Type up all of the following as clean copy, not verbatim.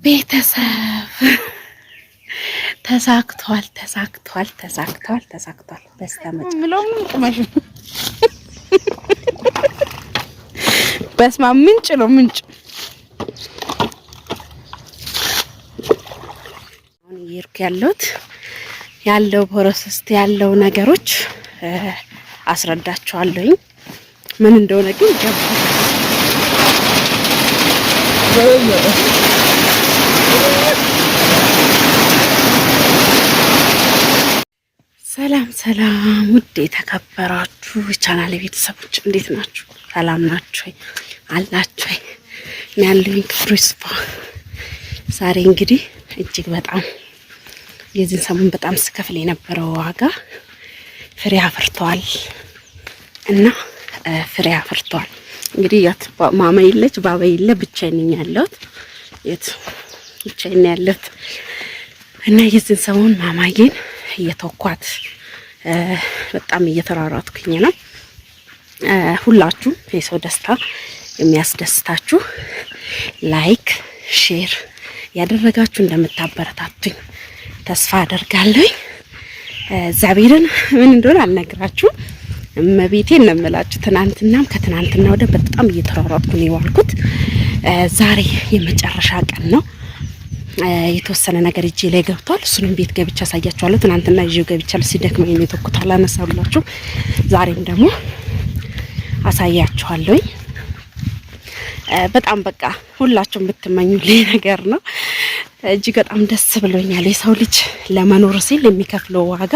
ቤተሰብ ተሳክቷል። በስተመጨረሻ ምንም ቅመሽ በስማ ምንጭ ነው ምንጭ። አሁን እየሄድኩ ያለው ፕሮሰስ ያለው ነገሮች አስረዳቸዋለሁኝ ምን እንደሆነ ግን ሰላም ውድ የተከበራችሁ ቻናሌ ቤተሰቦች እንዴት ናችሁ? ሰላም ናችሁ አላችሁ? ያለኝ ክብሩ ይስፋ። ዛሬ እንግዲህ እጅግ በጣም የዚህን ሰሞን በጣም ስከፍል የነበረው ዋጋ ፍሬ አፍርቷል እና ፍሬ አፍርቷል። እንግዲህ ያት ማማ ይለች ባባ ይለ ብቻዬን ነኝ ያለሁት ብቻዬን ያለሁት እና የዚህን ሰሞን ማማዬን እየተወኳት በጣም እየተራራጥኩኝ ነው። ሁላችሁም የሰው ደስታ የሚያስደስታችሁ ላይክ ሼር ያደረጋችሁ እንደምታበረታቱኝ ተስፋ አደርጋለሁ። እግዚአብሔርን ምን እንደሆነ አልነግራችሁም። እመቤቴን ነው የምላችሁ። ትናንትናም ከትናንትና ወደ በጣም እየተራራጥኩ ነው የዋልኩት። ዛሬ የመጨረሻ ቀን ነው። የተወሰነ ነገር እጄ ላይ ገብቷል። እሱንም ቤት ገብቻ አሳያችኋለሁ። ትናንትና ይዤው ገብቻለሁ። ሲደክመኝ ነው የተኩት አላነሳውላችሁ። ዛሬም ደግሞ አሳያችኋለሁ። በጣም በቃ ሁላችሁም የምትመኙልኝ ነገር ነው። እጅግ በጣም ደስ ብሎኛል። የሰው ልጅ ለመኖር ሲል የሚከፍለው ዋጋ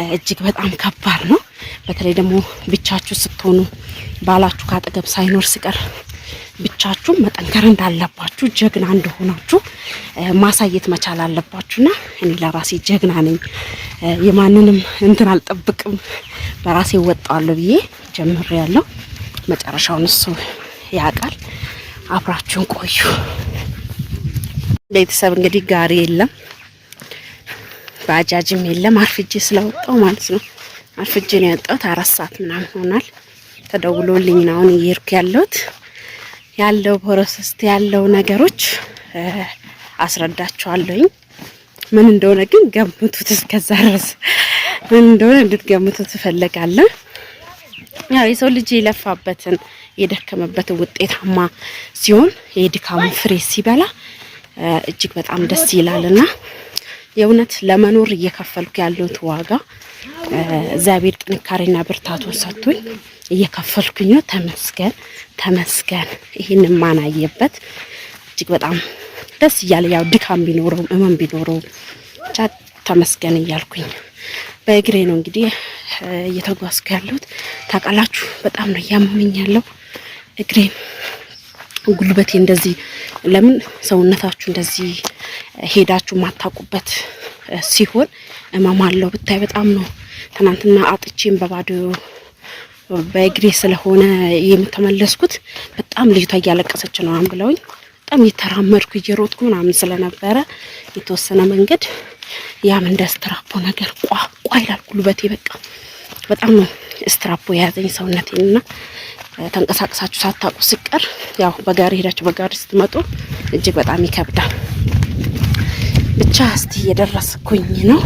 እጅግ በጣም ከባድ ነው። በተለይ ደግሞ ብቻችሁ ስትሆኑ ባላችሁ ካጠገብ ሳይኖር ሲቀር ብቻችሁ መጠንከር እንዳለባችሁ ጀግና እንደሆናችሁ ማሳየት መቻል አለባችሁና እኔ ለራሴ ጀግና ነኝ። የማንንም እንትን አልጠብቅም። በራሴ ወጣዋለሁ ብዬ ጀምሬያለሁ። መጨረሻውን እሱ ያውቃል። አብራችሁን ቆዩ። ቤተሰብ እንግዲህ ጋሪ የለም ባጃጅም የለም። አርፍጄ ስለወጣው ማለት ነው። አርፍጄ ነው የወጣሁት። 4 ሰዓት ምናምን ሆኗል። ተደውሎልኝ ነው አሁን እየሄድኩ ያለው ፕሮሰስ ያለው ነገሮች አስረዳቸዋለሁኝ። ምን እንደሆነ ግን ገምቱት። እስከዛ ድረስ ምን እንደሆነ እንድትገምቱት እፈልጋለሁ። ያው የሰው ልጅ የለፋበትን የደከመበትን ውጤታማ ሲሆን የድካሙ ፍሬ ሲበላ እጅግ በጣም ደስ ይላልና የእውነት ለመኖር እየከፈልኩ ያለሁት ዋጋ እግዚአብሔር ጥንካሬና ብርታቱን ሰጥቶኝ እየከፈልኩኝ ነው። ተመስገን። ይሄንን ማናየበት እጅግ በጣም ደስ እያለ ያው ድካም ቢኖረው እመን ቢኖረው ብቻ ተመስገን እያልኩኝ በእግሬ ነው እንግዲህ እየተጓዝኩ ያለሁት። ታውቃላችሁ በጣም ነው ያመመኝ ያለው እግሬን ጉልበቴ እንደዚህ ለምን ሰውነታችሁ እንደዚህ ሄዳችሁ ማታቁበት ሲሆን እማማለው ብታይ በጣም ነው። ትናንትና አጥቼም በባዶ በእግሬ ስለሆነ የምተመለስኩት በጣም ልጅቷ እያለቀሰች ነው ብለውኝ በጣም እየተራመድኩ እየሮጥኩ ምናምን ስለነበረ የተወሰነ መንገድ ያም እንደ ስትራፖ ነገር ቋ ይላል ጉልበቴ። በቃ በጣም ነው ስትራፖ የያዘኝ ሰውነቴንና ተንቀሳቀሳችሁ ሳታቁ ሲቀር ያው በጋሪ ሄዳችሁ በጋሪ ስትመጡ እጅግ በጣም ይከብዳል። ብቻ እስቲ እየደረስኩኝ ነው።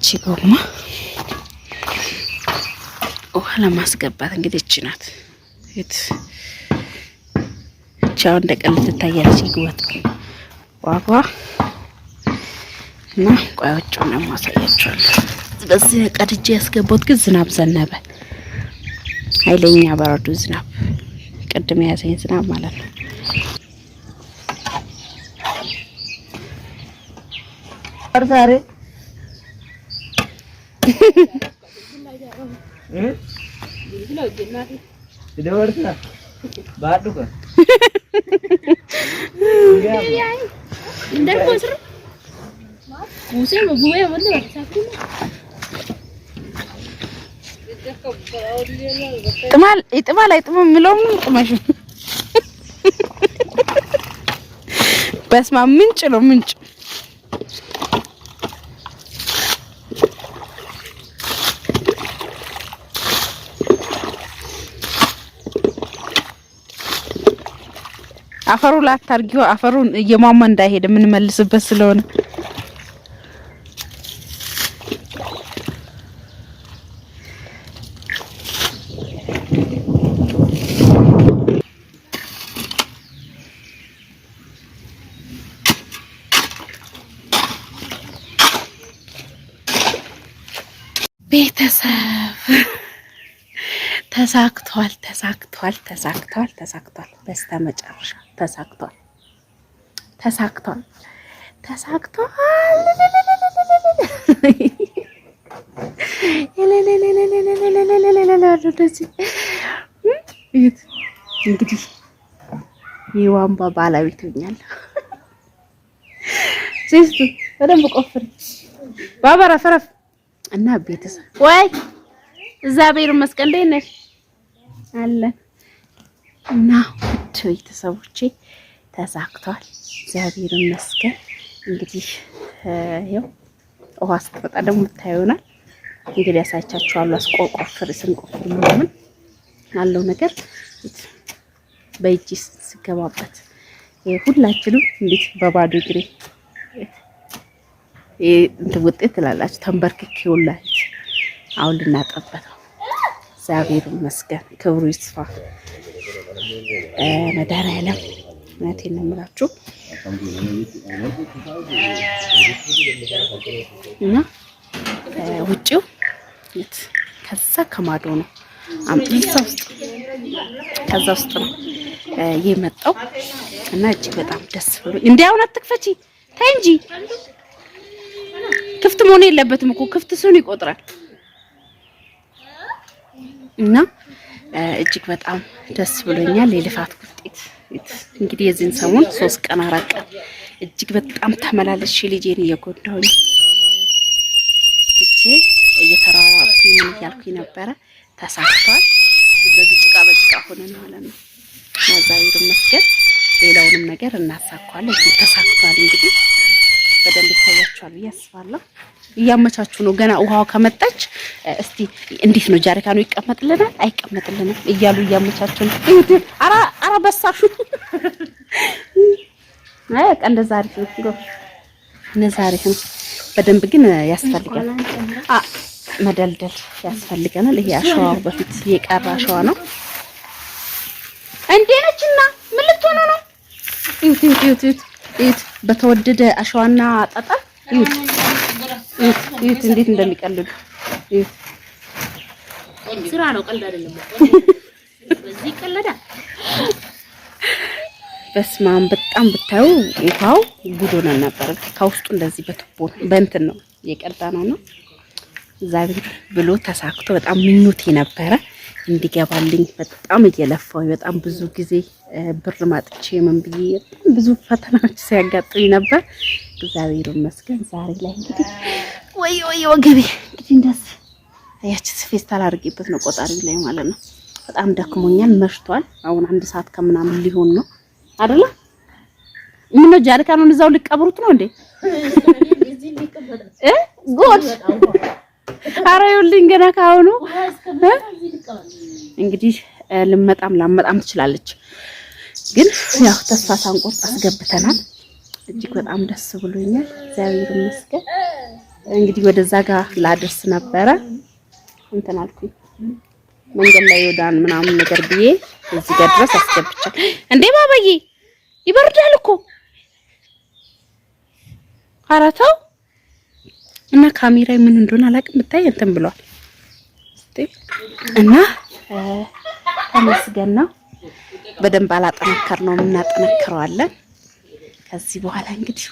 ቺጎማ ውሃ ለማስገባት እንግዲህ እቺ ናት። ቻው እንደቀልድ ትታያለች። ይግወጥ ዋጓ እና ቆያቸው ነው ማሳያችኋለሁ። በዚህ ቀድጄ ያስገባሁት ግን ዝናብ ዘነበ። ኃይለኛ በረዶ ዝናብ፣ ቅድም ያዘኝ ዝናብ ማለት ነው። ዛሬ Didawarsa. Baadu kan. Indar kosra. Muse mabuya wala sakti. Itmal ምለውም ጥማሽ በስማ ምንጭ ነው ምንጭ አፈሩ ላታርጊው አፈሩን እየማማ እንዳይሄድ ምን መልስበት ስለሆነ ቤተሰብ ተሳክቷል በስተመጨረሻ ተሳክቷል እንግዲህ የዋንባ ባለቤት ሆኛል ሲስቱ በደንብ ቆፍሪ ባባራ ፈረፍ እና ቤተሰብ ወይ እግዚአብሔር ይመስገን እንዴት ነሽ አለ እና ቤተሰቦቼ ተሳክቷል እግዚአብሔር ይመስገን እንግዲህ ያው ውሃ ስትመጣ ደግሞ ታዩናል እንግዲህ ያሳቻችኋለሁ አስቆቆፍር ስንቆፍር ምናምን ያለው ነገር በእጅ ስገባበት ሁላችንም እንዴት በባዶ እግሬ እንትን ውጤት ትላላችሁ ተንበርክኬ ሁላችሁ አሁን ልናጠበት ነው እግዚአብሔር ይመስገን ክብሩ ይስፋ መድኃኒዓለም እውነቴን ነው የምላችሁ እና ውጪው ከዛ ከማዶ ነው ከዛ ውስጥ ነው የመጣው እና እጅግ በጣም ደስ ብሎ እንዲያውና አትክፈቺ ታይ እንጂ ክፍት መሆን የለበትም እኮ ክፍት ሲሆን ይቆጥራል እና እጅግ በጣም ደስ ብሎኛል የልፋት ውጤት እንግዲህ የዚህን ሰሞን 3 ቀን 4 ቀን እጅግ በጣም ተመላለስሽ ልጄን እየጎዳሁኝ እቺ እየተራራኩኝ ምን ያልኩኝ ነበረ ተሳክቷል ስለዚህ ጭቃ በጭቃ ሆነን ማለት ነው እግዚአብሔር ይመስገን ሌላውንም ነገር እናሳካዋለን ተሳክቷል እንግዲህ በደንብ ይታያችኋል ብዬ አስባለሁ እያመቻቹ ነው ገና ውሃው ከመጣች እስቲ እንዴት ነው ጃሪካኑ ይቀመጥልናል አይቀመጥልንም እያሉ እያመቻቹ ነው አራ በሳሹ እንደዛ አሪፍ ነው እንደዛ አሪፍ ነው በደንብ ግን ያስፈልጋል መደልደል ያስፈልገናል ይሄ አሸዋው በፊት የቀራ አሸዋ ነው እንዴ ነችና ምን ልትሆኑ ነው እዩት በተወደደ አሸዋና ጠጠር እዩት እንዴት እንደሚቀልዱ እዩት ስራ ነው ቀልድ አይደለም በዚህ ቀለዳ በስማም በጣም ብታዩ ውሃው ጉዶና ነበር ከውስጡ እንደዚህ በቱቦ በእንትን ነው የቀዳ ነውና እግዚአብሔር ብሎ ተሳክቶ በጣም ምኞቴ ነበረ እንዲገባልኝ በጣም እየለፋው በጣም ብዙ ጊዜ ብር ማጥቼ ምን ብዬ በጣም ብዙ ፈተናዎች ሲያጋጥሙኝ ነበር እግዚአብሔር ይመስገን ዛሬ ላይ እንግዲህ ወይ ወገቤ እንግዲህ እንደዚህ ያቺ ፌስታል አድርጌበት ነው ቆጣሪ ላይ ማለት ነው በጣም ደክሞኛል መሽቷል አሁን 1 ሰዓት ከምናምን ሊሆን ነው አይደለ ምን ነው ጃሪካኑን እዛው ልቀብሩት ነው እንዴ ጉድ አራዩልኝ ገና ካሁኑ እንግዲህ ላመጣም ትችላለች ግን ያው ተስፋ ሳንቆርጥ አስገብተናል እጅግ በጣም ደስ ብሎኛል እግዚአብሔር ይመስገን እንግዲህ ወደዛ ጋር ላድርስ ነበረ እንትን አልኩኝ መንገድ ላይ ወዳን ምናምን ነገር ብዬ እዚህ ጋር ድረስ አስገብቻለሁ እንዴ ባባዬ ይበርዳል እኮ አራታው እና ካሜራዬ ምን እንደሆነ አላውቅም ብታይ እንትን ብሏል እና ተመስገን ነው በደንብ አላጠነከር ነው እናጠነክረዋለን ከዚህ በኋላ እንግዲህ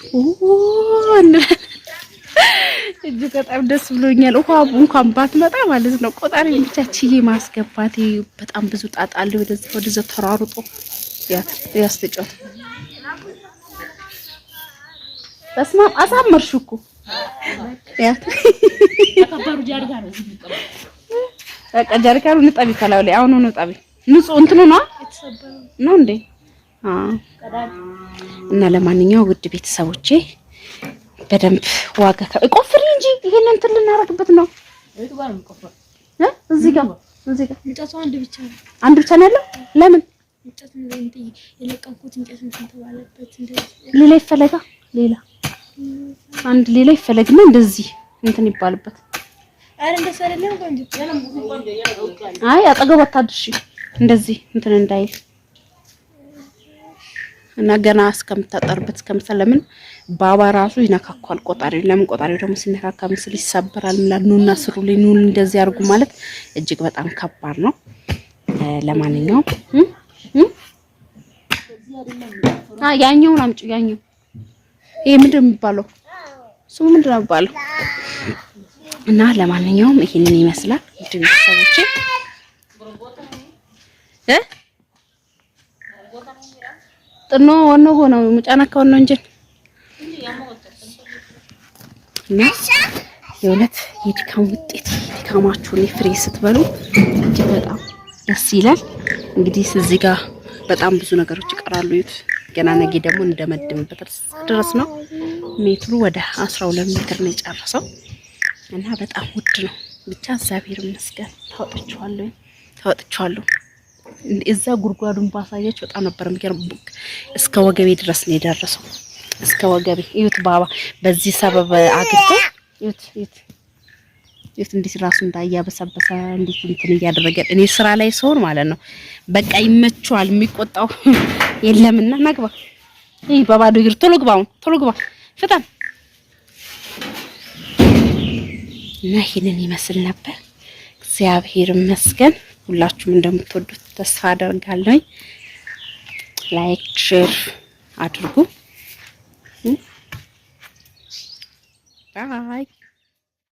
እጅግ በጣም ደስ ብሎኛል። ውሃ እንኳን ባትመጣ ማለት ነው ቆጣሪ ብቻ ችዬ ማስገባት በጣም ብዙ ጣጣ አለ። ወደዛ ተራርጦ ያስተጫወት በስመ አብ አሳመርሽ እኮ ተከበሩ ጃርጋ ነው በቃ ጃርካሩ ንጣቢ ካላው ላይ አሁን ነው ጣቢ ንጹህ እንትኑ ነው እንዴ? እና ለማንኛውም ውድ ቤተሰቦቼ በደንብ ዋጋ ቆፍሪ እንጂ ይሄን እንትን ልናረግበት ነው። እዚህ ጋር እንጨቱ አንድ ብቻ ነው ያለው። ለምን እንጨት ነው የለቀምኩት? እንጨት እንትን ተባለበት እንደዚህ ሌላ ይፈለጋ ሌላ አንድ ሌላ ይፈለግና እንደዚህ እንትን ይባልበት። አረ እንደሱ አይደለም ቆንጆ። አይ አጠገብ አታድርሺ እንደዚህ እንትን እንዳይል እና ገና እስከምታጠርበት እስከምሰለምን ባባ ራሱ ይነካኳል ቆጣሪው። ለምን ቆጣሪው ደግሞ ሲነካካ ምስል ይሰበራል። ኑና ስሩልኝ ኑን እንደዚህ አድርጉ ማለት እጅግ በጣም ከባድ ነው። ለማንኛውም ያኛውን አምጪ። ያኛው ይሄ ምንድን ነው የሚባለው? ስሙ ምንድን ነው የሚባለው? እና ለማንኛውም ይሄንን ይመስላል ውድ ቤተሰቦቼ ጥኖ ወኖ ሆኖ ሙጫናካው ነው እንጂ እና የእውነት የድካም ውጤት ድካማችሁን ፍሬ ስትበሉ እጅግ በጣም ደስ ይላል። እንግዲህ እዚህ ጋር በጣም ብዙ ነገሮች ይቀራሉ። ገና ነገ ደግሞ እንደመድምበት ድረስ ነው። ሜትሩ ወደ 12 ሜትር ነው የጨረሰው እና በጣም ውድ ነው። ብቻ እግዚአብሔር ይመስገን ታወጥቻለሁ። እዛ ጉርጓዱን ባሳያችሁ በጣም ነበር የሚገርም። እስከ ወገቤ ድረስ ነው የደረሰው። እስከ ወገቤ እዩት። ባባ በዚህ ሰበብ አግቶ እዩት እንዴት ራሱ እንዳያበሰበሰ እንዴት እንትን እያደረገ እኔ ስራ ላይ ሰውን ማለት ነው በቃ ይመችዋል። የሚቆጣው የለምና ናግባ ይሄ በባዶ እግር ቶሎ ግባ ፍጣን እና ይሄንን ይመስል ነበር። እግዚአብሔር ይመስገን። ሁላችሁም እንደምትወዱት ተስፋ አደርጋለሁ። ላይክ ሼር አድርጉ። ባይ